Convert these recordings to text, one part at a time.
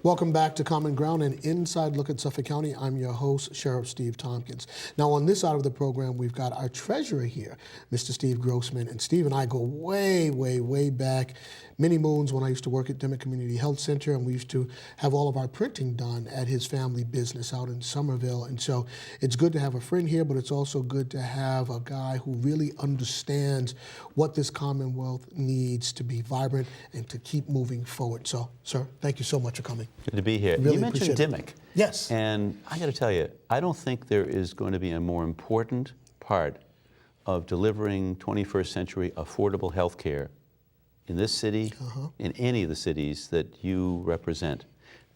Welcome back to Common Ground, an inside look at Suffolk County. I'm your host, Sheriff Steve Tompkins. Now, on this side of the program, we've got our treasurer here, Mr. Steve Grossman. And Steve and I go way, way, way back, many moons when I used to work at Dimmitt Community Health Center, and we used to have all of our printing done at his family business out in Somerville. And so it's good to have a friend here, but it's also good to have a guy who really understands what this Commonwealth needs to be vibrant and to keep moving forward. So, sir, thank you so much for coming. Good to be here. Really you mentioned Dimmitt. Yes. And I got to tell you, I don't think there is going to be a more important part of delivering 21st century affordable health care in this city, in any of the cities that you represent,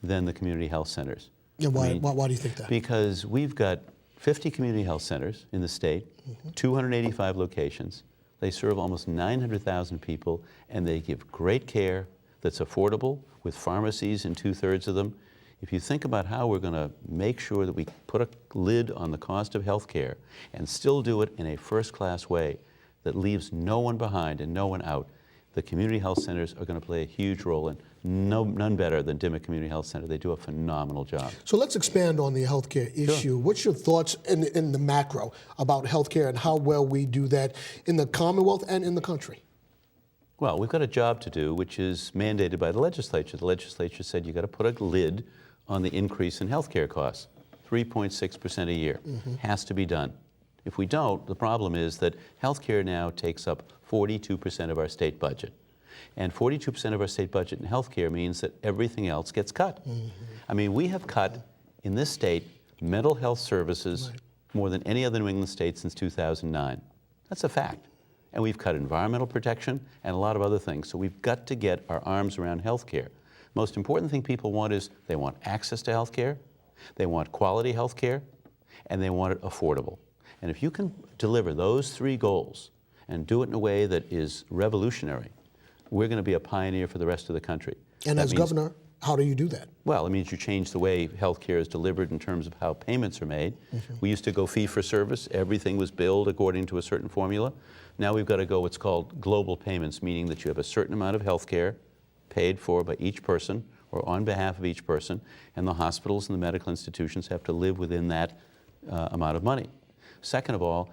than the community health centers. Yeah, why do you think that? Because we've got 50 community health centers in the state, 285 locations. They serve almost 900,000 people, and they give great care that's affordable, with pharmacies in 2/3 of them. If you think about how we're going to make sure that we put a lid on the cost of health care and still do it in a first-class way that leaves no one behind and no one out, the community health centers are going to play a huge role, and none better than Dimmitt Community Health Center. They do a phenomenal job. So let's expand on the healthcare issue. Sure. What's your thoughts in the macro about healthcare and how well we do that in the Commonwealth and in the country? Well, we've got a job to do, which is mandated by the legislature. The legislature said you've got to put a lid on the increase in healthcare costs. 3.6% a year has to be done. If we don't, the problem is that healthcare now takes up 42% of our state budget. And 42% of our state budget in healthcare means that everything else gets cut. I mean, we have cut in this state mental health services more than any other New England state since 2009. That's a fact. And we've cut environmental protection and a lot of other things. So we've got to get our arms around healthcare. Most important thing people want is they want access to healthcare, they want quality healthcare, and they want it affordable. And if you can deliver those three goals and do it in a way that is revolutionary, we're going to be a pioneer for the rest of the country. And as governor, how do you do that? Well, it means you change the way healthcare is delivered in terms of how payments are made. We used to go fee for service. Everything was billed according to a certain formula. Now we've got to go what's called global payments, meaning that you have a certain amount of healthcare paid for by each person or on behalf of each person, and the hospitals and the medical institutions have to live within that amount of money. Second of all,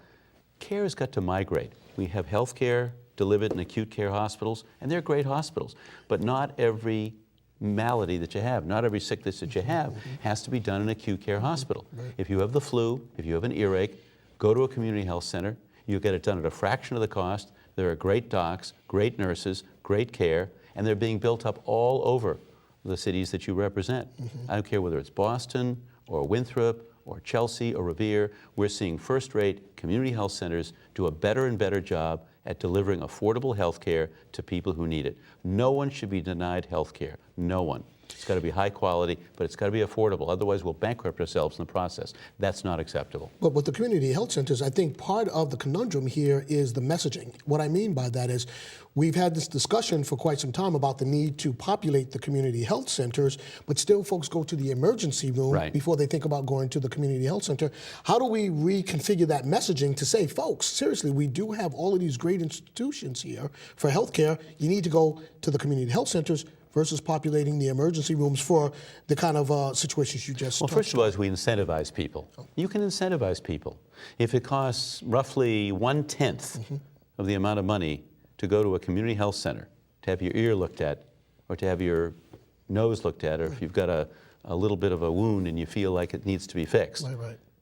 care has got to migrate. We have health care delivered in acute care hospitals, and they're great hospitals, but not every malady that you have, not every sickness that you have has to be done in an acute care hospital. If you have the flu, if you have an earache, go to a community health center. You get it done at a fraction of the cost. There are great docs, great nurses, great care, and they're being built up all over the cities that you represent. I don't care whether it's Boston or Winthrop or Chelsea or Revere. We're seeing first-rate community health centers do a better and better job at delivering affordable health care to people who need it. No one should be denied health care. No one. It's got to be high quality, but it's got to be affordable. Otherwise, we'll bankrupt ourselves in the process. That's not acceptable. But with the community health centers, I think part of the conundrum here is the messaging. What I mean by that is we've had this discussion for quite some time about the need to populate the community health centers, but still folks go to the emergency room before they think about going to the community health center. How do we reconfigure that messaging to say, folks, seriously, we do have all of these great institutions here for healthcare. You need to go to the community health centers versus populating the emergency rooms for the kind of situations you just Well, first of all, is we incentivize people. You can incentivize people. If it costs roughly 1/10 of the amount of money to go to a community health center, to have your ear looked at, or to have your nose looked at, or if you've got a little bit of a wound and you feel like it needs to be fixed,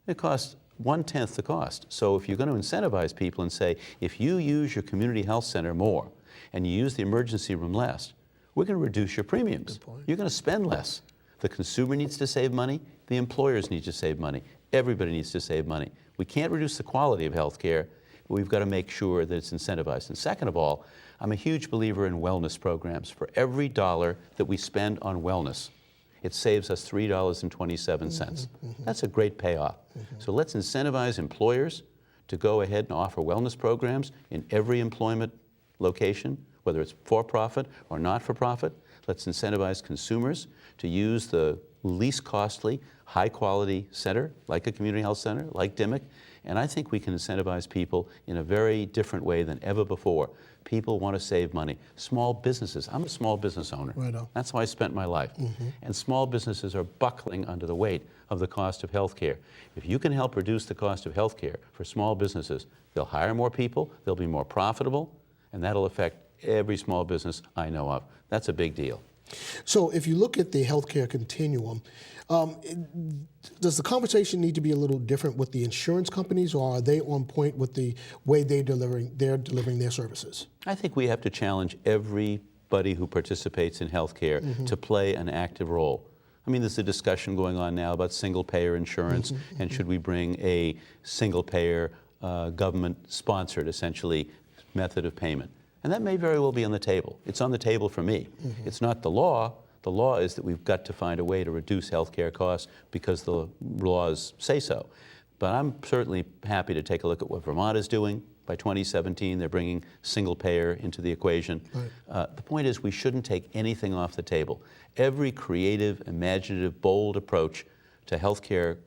it costs 1/10 the cost. So if you're going to incentivize people and say, if you use your community health center more and you use the emergency room less, we're going to reduce your premiums. You're going to spend less. The consumer needs to save money. The employers need to save money. Everybody needs to save money. We can't reduce the quality of health care, but we've got to make sure that it's incentivized. And second of all, I'm a huge believer in wellness programs. For every dollar that we spend on wellness, it saves us $3.27. That's a great payoff. So let's incentivize employers to go ahead and offer wellness programs in every employment location, whether it's for-profit or not-for-profit. Let's incentivize consumers to use the least costly, high-quality center, like a community health center, like Dimmock, and I think we can incentivize people in a very different way than ever before. People want to save money. Small businesses, I'm a small business owner. Right on. That's how I spent my life. And small businesses are buckling under the weight of the cost of health care. If you can help reduce the cost of health care for small businesses, they'll hire more people, they'll be more profitable, and that'll affect every small business I know of. That's a big deal. So if you look at the healthcare continuum, does the conversation need to be a little different with the insurance companies, or are they on point with the way they're delivering their services? I think we have to challenge everybody who participates in healthcare to play an active role. I mean, there's a discussion going on now about single-payer insurance, and should we bring a single-payer, government-sponsored, essentially, method of payment. And that may very well be on the table. It's on the table for me. It's not the law. The law is that we've got to find a way to reduce health care costs because the laws say so. But I'm certainly happy to take a look at what Vermont is doing. By 2017, they're bringing single payer into the equation. Right. The point is we shouldn't take anything off the table. Every creative, imaginative, bold approach to health care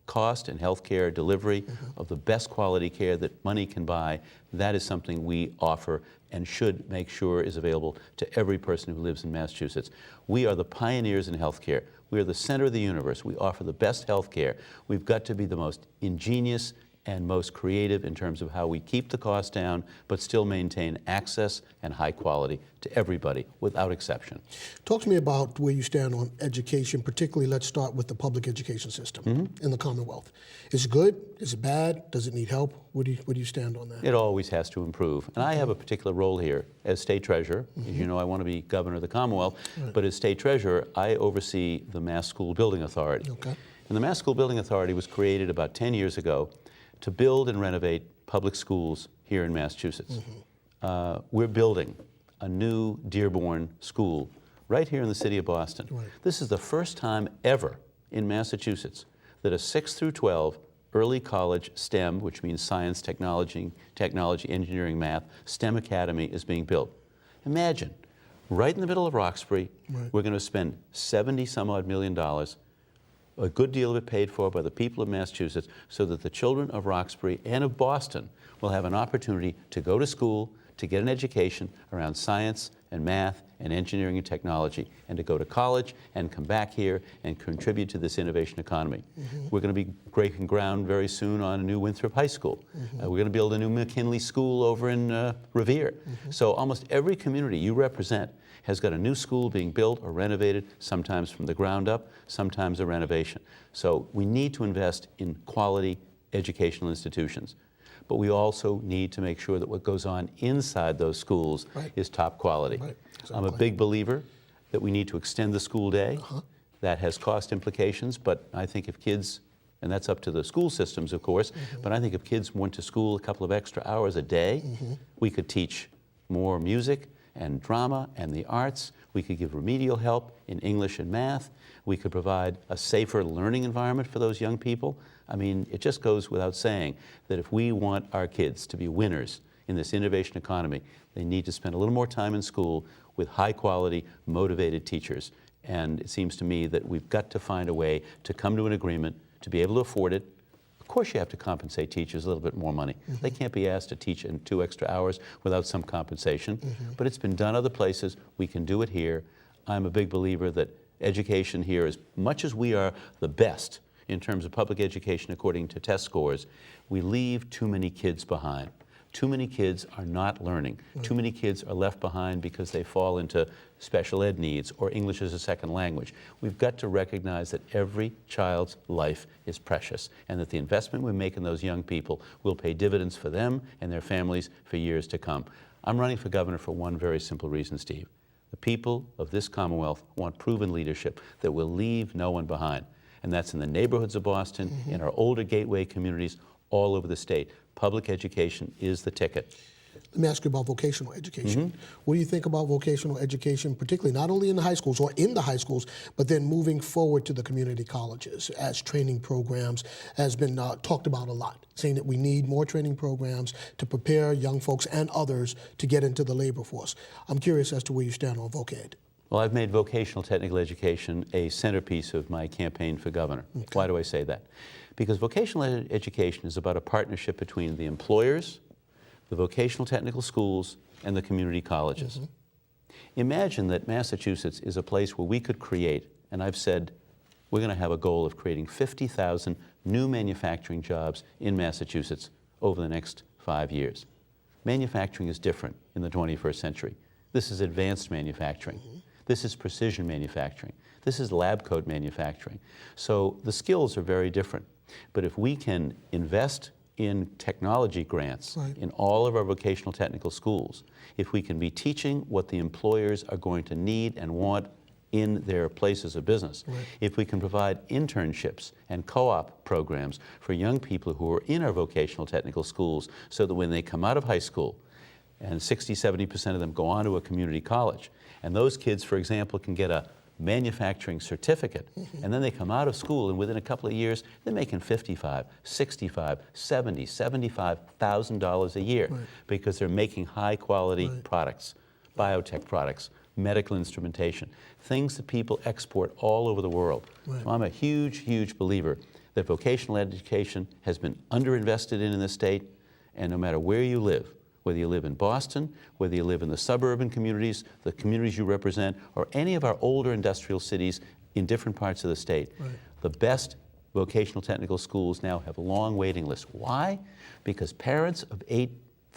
cost and healthcare delivery of the best quality care that money can buy, that is something we offer and should make sure is available to every person who lives in Massachusetts. We are the pioneers in healthcare. We are the center of the universe. We offer the best healthcare. We've got to be the most ingenious and most creative in terms of how we keep the cost down, but still maintain access and high quality to everybody without exception. Talk to me about where you stand on education, particularly let's start with the public education system in the Commonwealth. Is it good? Is it bad? Does it need help? Where do you stand on that? It always has to improve. And I have a particular role here as state treasurer. As you know, I want to be governor of the Commonwealth, but as state treasurer, I oversee the Mass School Building Authority. Okay. And the Mass School Building Authority was created about 10 years ago to build and renovate public schools here in Massachusetts. We're building a new Dearborn school right here in the city of Boston. Right. This is the first time ever in Massachusetts that a 6 through 12 early college STEM, which means science, technology, engineering, math, STEM academy is being built. Imagine, right in the middle of Roxbury, we're going to spend $70-some-odd million, a good deal of it paid for by the people of Massachusetts, so that the children of Roxbury and of Boston will have an opportunity to go to school, to get an education around science and math and engineering and technology, and to go to college and come back here and contribute to this innovation economy. We're going to be breaking ground very soon on a new Winthrop High School. We're going to build a new McKinley School over in Revere. So almost every community you represent has got a new school being built or renovated, sometimes from the ground up, sometimes a renovation. So we need to invest in quality educational institutions. But we also need to make sure that what goes on inside those schools is top quality. Exactly. I'm a big believer that we need to extend the school day. That has cost implications, but I think if kids, and that's up to the school systems, of course, but I think if kids went to school a couple of extra hours a day, we could teach more music and drama and the arts. We could give remedial help in English and math. We could provide a safer learning environment for those young people. I mean, it just goes without saying that if we want our kids to be winners in this innovation economy, they need to spend a little more time in school with high-quality, motivated teachers. And it seems to me that we've got to find a way to come to an agreement to be able to afford it. Of course, you have to compensate teachers a little bit more money. They can't be asked to teach in 2 extra hours without some compensation. But it's been done other places. We can do it here. I'm a big believer that education here, as much as we are the best in terms of public education according to test scores, we leave too many kids behind. Too many kids are not learning. Too many kids are left behind because they fall into special ed needs or English as a second language. We've got to recognize that every child's life is precious and that the investment we make in those young people will pay dividends for them and their families for years to come. I'm running for governor for one very simple reason, Steve. The people of this Commonwealth want proven leadership that will leave no one behind. And that's in the neighborhoods of Boston, in our older gateway communities, all over the state. Public education is the ticket. Let me ask you about vocational education. What do you think about vocational education, particularly not only in the high schools or in the high schools, but then moving forward to the community colleges as training programs has been talked about a lot, saying that we need more training programs to prepare young folks and others to get into the labor force. I'm curious as to where you stand on voc ed. Well, I've made vocational technical education a centerpiece of my campaign for governor. Okay. Why do I say that? Because vocational education is about a partnership between the employers, the vocational technical schools, and the community colleges. Imagine that Massachusetts is a place where we could create, and I've said we're going to have a goal of creating 50,000 new manufacturing jobs in Massachusetts over the next 5 years. Manufacturing is different in the 21st century. This is advanced manufacturing. This is precision manufacturing. This is lab coat manufacturing. So the skills are very different. But if we can invest in technology grants in all of our vocational technical schools, if we can be teaching what the employers are going to need and want in their places of business, if we can provide internships and co-op programs for young people who are in our vocational technical schools so that when they come out of high school, and 60–70% of them go on to a community college, and those kids, for example, can get a manufacturing certificate, and then they come out of school, and within a couple of years, they're making $55,000, $65,000, $70,000, $75,000 a year because they're making high-quality products, biotech products, medical instrumentation, things that people export all over the world. So I'm a huge, huge believer that vocational education has been underinvested in this state, and no matter where you live, whether you live in Boston, whether you live in the suburban communities, the communities you represent, or any of our older industrial cities in different parts of the state, the best vocational technical schools now have long waiting lists. Why? Because parents of 8th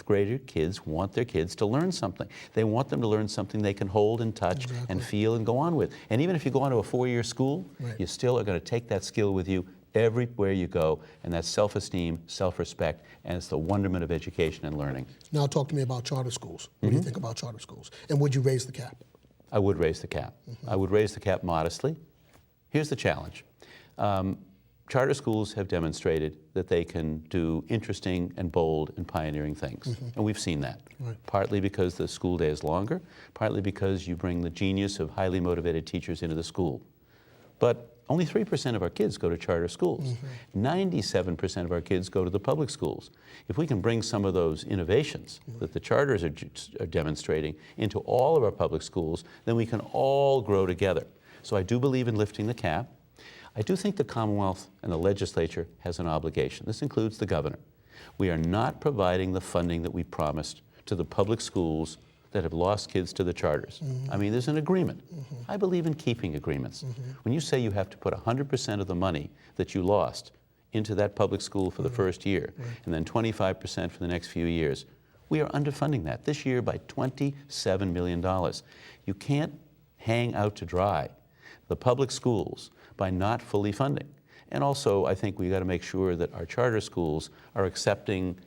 grader kids want their kids to learn something. They want them to learn something they can hold and touch and feel and go on with. And even if you go on to a 4-year school, you still are going to take that skill with you everywhere you go, and that's self-esteem, self-respect, and it's the wonderment of education and learning. Now talk to me about charter schools. What do you think about charter schools? And would you raise the cap? I would raise the cap. I would raise the cap modestly. Here's the challenge. Charter schools have demonstrated that they can do interesting and bold and pioneering things, and we've seen that. Partly because the school day is longer, partly because you bring the genius of highly motivated teachers into the school. But only 3% of our kids go to charter schools. 97% of our kids go to the public schools. If we can bring some of those innovations that the charters are demonstrating into all of our public schools, then we can all grow together. So I do believe in lifting the cap. I do think the Commonwealth and the legislature has an obligation. This includes the governor. We are not providing the funding that we promised to the public schools that have lost kids to the charters. I mean, there's an agreement. I believe in keeping agreements. When you say you have to put 100% of the money that you lost into that public school for the first year, and then 25% for the next few years, we are underfunding that this year by $27 million. You can't hang out to dry the public schools by not fully funding. And also, I think we've got to make sure that our charter schools are accepting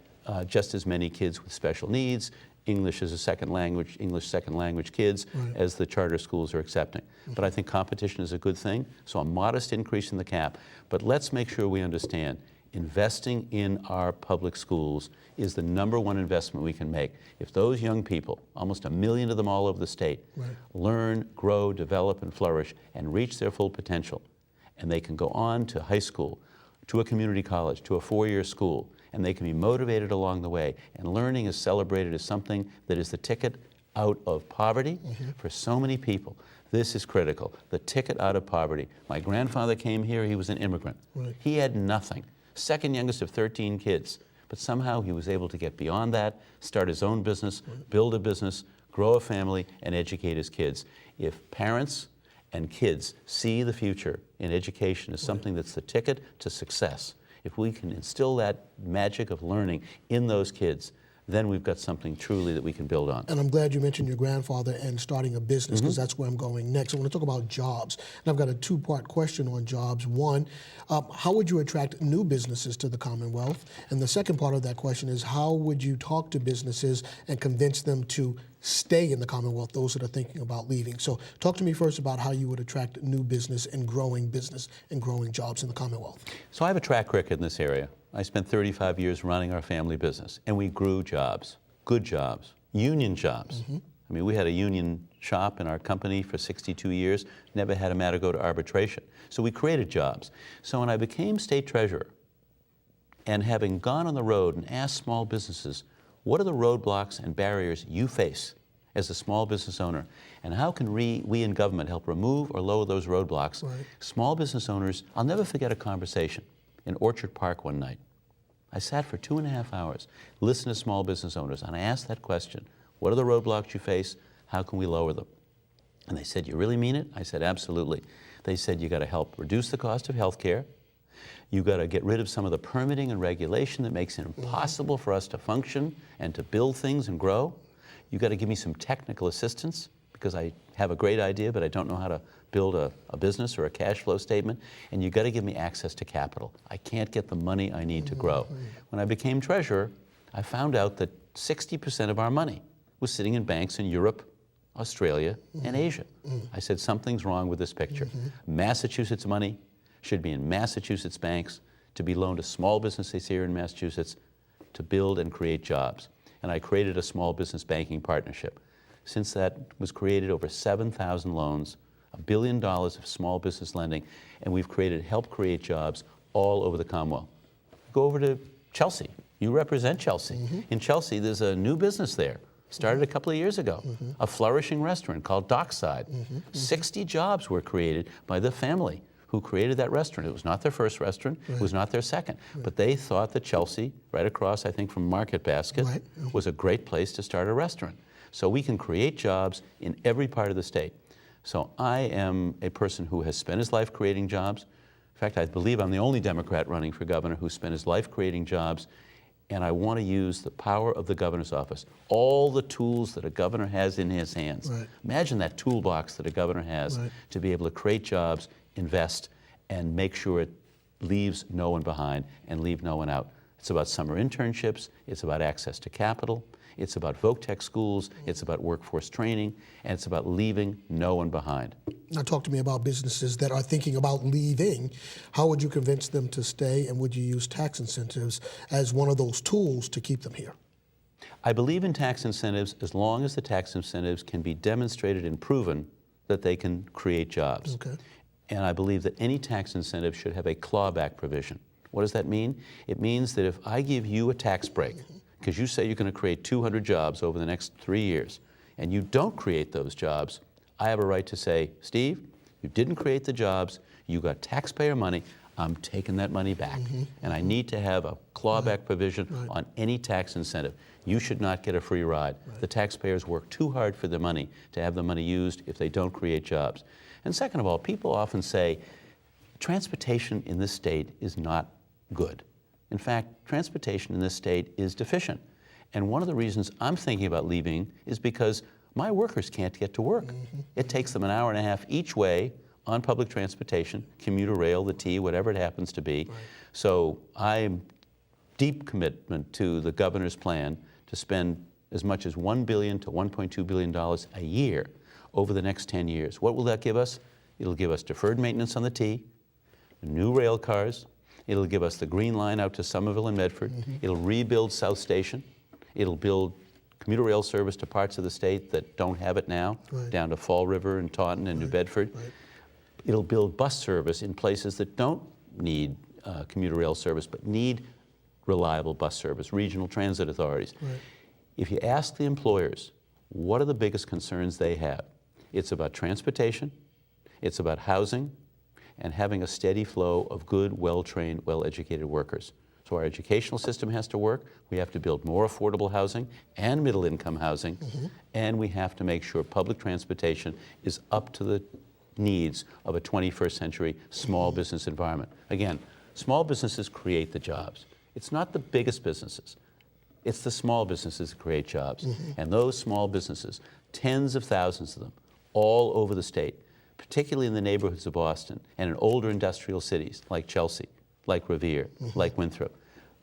just as many kids with special needs, English as a second language, English second language kids, as the charter schools are accepting. But I think competition is a good thing, so a modest increase in the cap. But let's make sure we understand investing in our public schools is the #1 investment we can make. If those young people, almost 1 million of them all over the state, learn, grow, develop, and flourish, and reach their full potential, and they can go on to high school, to a community college, to a 4-year school, and they can be motivated along the way, and learning is celebrated as something that is the ticket out of poverty for so many people. This is critical, the ticket out of poverty. My grandfather came here, he was an immigrant. He had nothing, second youngest of 13 kids, but somehow he was able to get beyond that, start his own business, build a business, grow a family, and educate his kids. If parents and kids see the future in education as something that's the ticket to success, if we can instill that magic of learning in those kids, then we've got something truly that we can build on. And I'm glad you mentioned your grandfather and starting a business, because that's where I'm going next. I want to talk about jobs. And I've got a 2-part question on jobs. One, how would you attract new businesses to the Commonwealth? And the second part of that question is, how would you talk to businesses and convince them to stay in the Commonwealth, those that are thinking about leaving? So talk to me first about how you would attract new business and growing jobs in the Commonwealth. So I have a track record in this area. I spent 35 years running our family business, and we grew jobs, good jobs, union jobs. I mean, we had a union shop in our company for 62 years, never had a matter go to arbitration. So we created jobs. So when I became state treasurer, and having gone on the road and asked small businesses, what are the roadblocks and barriers you face as a small business owner? And how can we in government help remove or lower those roadblocks? Right. Small business owners, I'll never forget a conversation in Orchard Park one night. I sat for 2.5 hours, listened to small business owners, and I asked that question: what are the roadblocks you face? How can we lower them? And they said, you really mean it? I said, absolutely. They said, you got to help reduce the cost of health care. You got to get rid of some of the permitting and regulation that makes it impossible for us to function and to build things and grow. You got to give me some technical assistance, because I have a great idea, but I don't know how to build a business or a cash flow statement. And you got to give me access to capital. I can't get the money I need to grow. When I became treasurer, I found out that 60% of our money was sitting in banks in Europe, Australia, and Asia. I said, something's wrong with this picture. Massachusetts money should be in Massachusetts banks to be loaned to small businesses here in Massachusetts to build and create jobs. And I created a small business banking partnership. Since that was created, over 7,000 loans, $1 billion of small business lending, and we've helped create jobs all over the Commonwealth. Go over to Chelsea. You represent Chelsea. In Chelsea, there's a new business there. Started a couple of years ago, a flourishing restaurant called Dockside. 60 jobs were created by the family who created that restaurant. It was not their first restaurant, it was not their second, but they thought that Chelsea, right across, I think, from Market Basket, was a great place to start a restaurant. So we can create jobs in every part of the state. So I am a person who has spent his life creating jobs. In fact, I believe I'm the only Democrat running for governor who spent his life creating jobs. And I want to use the power of the governor's office, all the tools that a governor has in his hands. Imagine that toolbox that a governor has to be able to create jobs, invest, and make sure it leaves no one behind and leave no one out. It's about summer internships, it's about access to capital, it's about voc-tech schools, it's about workforce training, and it's about leaving no one behind. Now talk to me about businesses that are thinking about leaving. How would you convince them to stay, and would you use tax incentives as one of those tools to keep them here? I believe in tax incentives as long as the tax incentives can be demonstrated and proven that they can create jobs. Okay. And I believe that any tax incentive should have a clawback provision. What does that mean? It means that if I give you a tax break, because you say you're going to create 200 jobs over the next 3 years, and you don't create those jobs, I have a right to say, Steve, you didn't create the jobs, you got taxpayer money, I'm taking that money back. And I need to have a clawback provision on any tax incentive. You should not get a free ride. The taxpayers work too hard for the money to have the money used if they don't create jobs. And second of all, people often say, transportation in this state is not good. In fact, transportation in this state is deficient. And one of the reasons I'm thinking about leaving is because my workers can't get to work. It takes them an hour and a half each way on public transportation, commuter rail, the T, whatever it happens to be. So I'm deep commitment to the governor's plan to spend as much as $1 billion to $1.2 billion a year over the next 10 years. What will that give us? It'll give us deferred maintenance on the T, new rail cars, it'll give us the Green Line out to Somerville and Medford, it'll rebuild South Station, it'll build commuter rail service to parts of the state that don't have it now, down to Fall River and Taunton and New Bedford. It'll build bus service in places that don't need commuter rail service but need reliable bus service, regional transit authorities. If you ask the employers, what are the biggest concerns they have? It's about transportation, it's about housing, and having a steady flow of good, well-trained, well-educated workers. So our educational system has to work. We have to build more affordable housing and middle-income housing, and we have to make sure public transportation is up to the needs of a 21st century small business environment. Again, small businesses create the jobs. It's not the biggest businesses. It's the small businesses that create jobs. And those small businesses, tens of thousands of them, all over the state, particularly in the neighborhoods of Boston and in older industrial cities like Chelsea, like Revere, like Winthrop.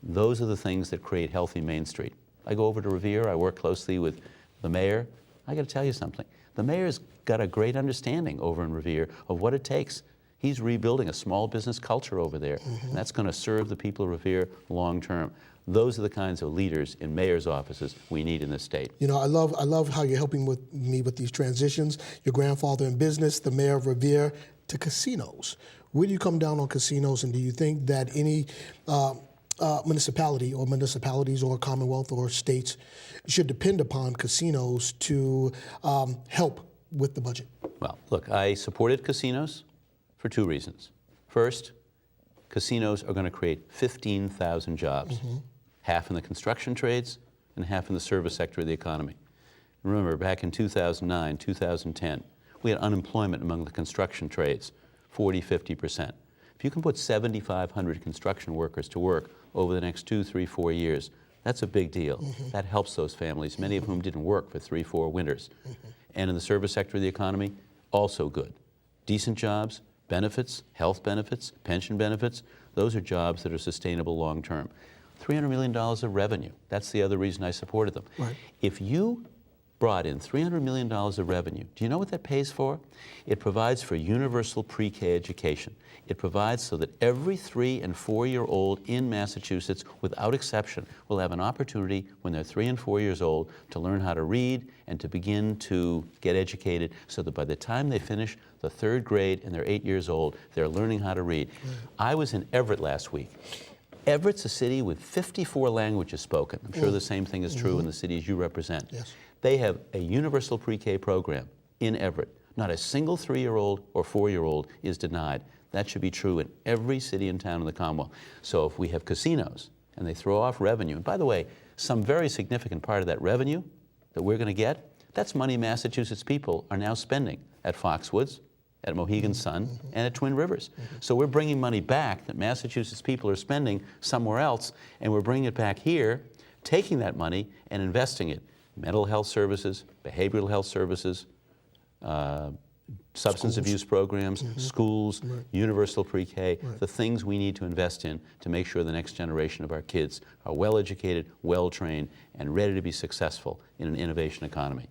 Those are the things that create healthy Main Street. I go over to Revere, I work closely with the mayor. I got to tell you something. The mayor's got a great understanding over in Revere of what it takes. He's rebuilding a small business culture over there, and that's going to serve the people of Revere long term. Those are the kinds of leaders in mayor's offices we need in this state. You know, I love how you're helping me with these transitions. Your grandfather in business, the mayor of Revere, to casinos. Where do you come down on casinos, and do you think that any municipality or municipalities or Commonwealth or states should depend upon casinos to help with the budget? Well, look, I supported casinos for two reasons. First, casinos are going to create 15,000 jobs, half in the construction trades and half in the service sector of the economy. Remember, back in 2009, 2010, we had unemployment among the construction trades, 40, 50%. If you can put 7,500 construction workers to work over the next 2, 3, 4 years, that's a big deal. That helps those families, many of whom didn't work for 3, 4 winters. And in the service sector of the economy, also good. Decent jobs, benefits, health benefits, pension benefits, those are jobs that are sustainable long term. $300 million of revenue, that's the other reason I supported them. Right. If you brought in $300 million of revenue, do you know what that pays for? It provides for universal pre-K education. It provides so that every 3- and 4-year-old in Massachusetts, without exception, will have an opportunity when they're 3 and 4 years old to learn how to read and to begin to get educated so that by the time they finish the 3rd grade and they're 8 years old, they're learning how to read. I was in Everett last week. Everett's a city with 54 languages spoken. I'm sure the same thing is true in the cities you represent. Yes. They have a universal pre-K program in Everett. Not a single 3-year-old or 4-year-old is denied. That should be true in every city and town in the Commonwealth. So if we have casinos and they throw off revenue, and by the way, some very significant part of that revenue that we're going to get, that's money Massachusetts people are now spending at Foxwoods, at Mohegan Sun, and at Twin Rivers. So we're bringing money back that Massachusetts people are spending somewhere else, and we're bringing it back here, taking that money and investing it. Mental health services, behavioral health services, substance abuse programs, schools, universal pre-K, the things we need to invest in to make sure the next generation of our kids are well-educated, well-trained, and ready to be successful in an innovation economy.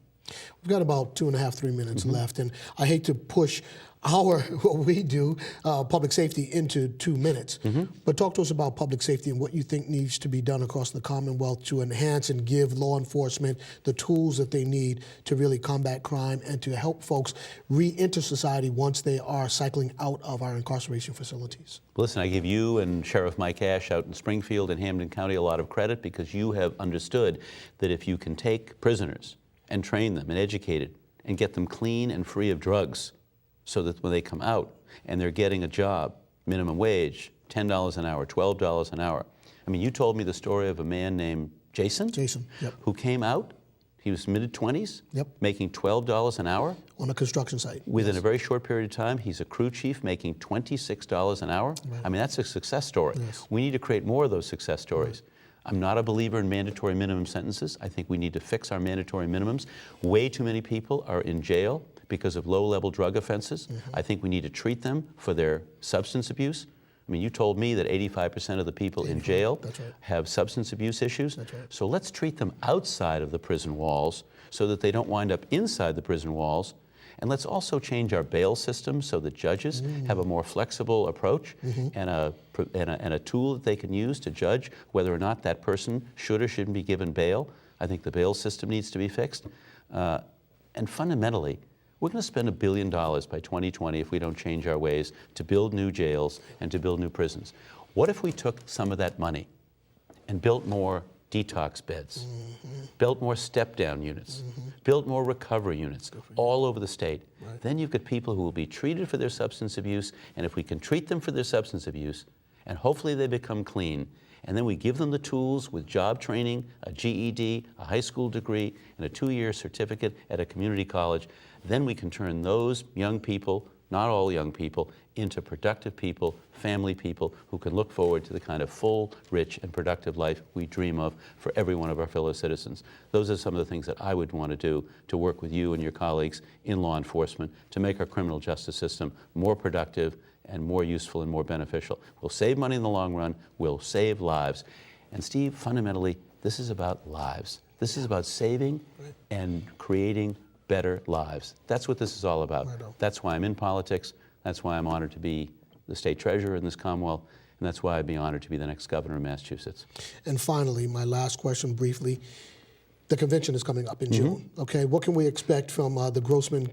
We've got about 2.5, 3 minutes left, and I hate to push what we do, public safety, into 2 minutes. But talk to us about public safety and what you think needs to be done across the Commonwealth to enhance and give law enforcement the tools that they need to really combat crime and to help folks re-enter society once they are cycling out of our incarceration facilities. Listen, I give you and Sheriff Mike Ash out in Springfield and Hampden County a lot of credit because you have understood that if you can take prisoners and train them and educate them and get them clean and free of drugs so that when they come out and they're getting a job, minimum wage, $10 an hour, $12 an hour. I mean, you told me the story of a man named Jason? Jason, yep. Who came out, he was mid-20s, yep. making $12 an hour. On a construction site. Within a very short period of time, he's a crew chief making $26 an hour. Right. I mean, that's a success story. Yes. We need to create more of those success stories. Right. I'm not a believer in mandatory minimum sentences. I think we need to fix our mandatory minimums. Way too many people are in jail because of low-level drug offenses. I think we need to treat them for their substance abuse. I mean, you told me that 85% of the people in jail have substance abuse issues. That's right. So let's treat them outside of the prison walls so that they don't wind up inside the prison walls. And let's also change our bail system so that judges have a more flexible approach and a tool that they can use to judge whether or not that person should or shouldn't be given bail. I think the bail system needs to be fixed. And fundamentally, we're going to spend $1 billion by 2020 if we don't change our ways to build new jails and to build new prisons. What if we took some of that money and built more detox beds, built more step-down units, built more recovery units all over the state? Right. Then you've got people who will be treated for their substance abuse, and if we can treat them for their substance abuse, and hopefully they become clean, and then we give them the tools with job training, a GED, a high school degree, and a 2-year certificate at a community college, then we can turn those young people, not all young people, into productive people, family people who can look forward to the kind of full, rich, and productive life we dream of for every one of our fellow citizens. Those are some of the things that I would want to do to work with you and your colleagues in law enforcement to make our criminal justice system more productive and more useful and more beneficial. We'll save money in the long run, we'll save lives. And Steve, fundamentally, this is about lives. This is about saving and creating better lives. That's what this is all about. That's why I'm in politics. That's why I'm honored to be the state treasurer in this Commonwealth. And that's why I'd be honored to be the next governor of Massachusetts. And finally, my last question briefly. The convention is coming up in June. Okay, what can we expect from the Grossman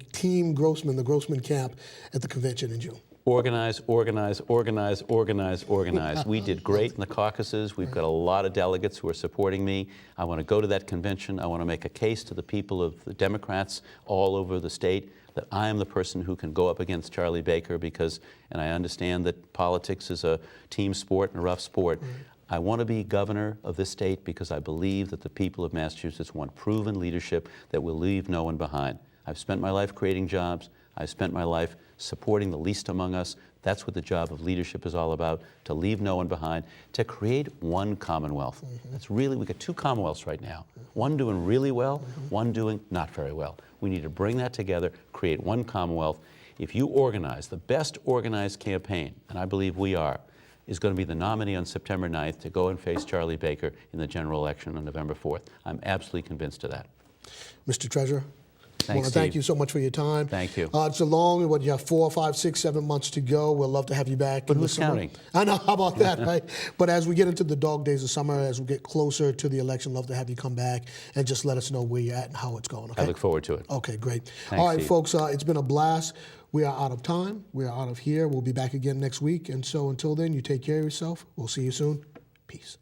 camp at the convention in June? Organize, organize, organize, organize, organize. We did great in the caucuses. We've got a lot of delegates who are supporting me. I want to go to that convention. I want to make a case to the people of the Democrats all over the state that I am the person who can go up against Charlie Baker because, and I understand that politics is a team sport and a rough sport. I want to be governor of this state because I believe that the people of Massachusetts want proven leadership that will leave no one behind. I've spent my life creating jobs. I've spent my life supporting the least among us. That's what the job of leadership is all about, to leave no one behind, to create one Commonwealth. That's really, we got two Commonwealths right now. One doing really well, one doing not very well. We need to bring that together, create one Commonwealth. If you organize, the best organized campaign, and I believe we are, is going to be the nominee on September 9th to go and face Charlie Baker in the general election on November 4th. I'm absolutely convinced of that. Mr. Treasurer, I want Thanks, to thank Steve. you so much for your time. Thank you. It's a long, what, you have 4, 5, 6, 7 months to go. We'll love to have you back. But in the who's summer. counting? I know, how about that, right? But as we get into the dog days of summer, as we get closer to the election, love to have you come back and just let us know where you're at and how it's going, okay? I look forward to it. Okay, great. Thanks, All right, Steve. folks, it's been a blast. We are out of time. We are out of here. We'll be back again next week. And so until then, you take care of yourself. We'll see you soon. Peace.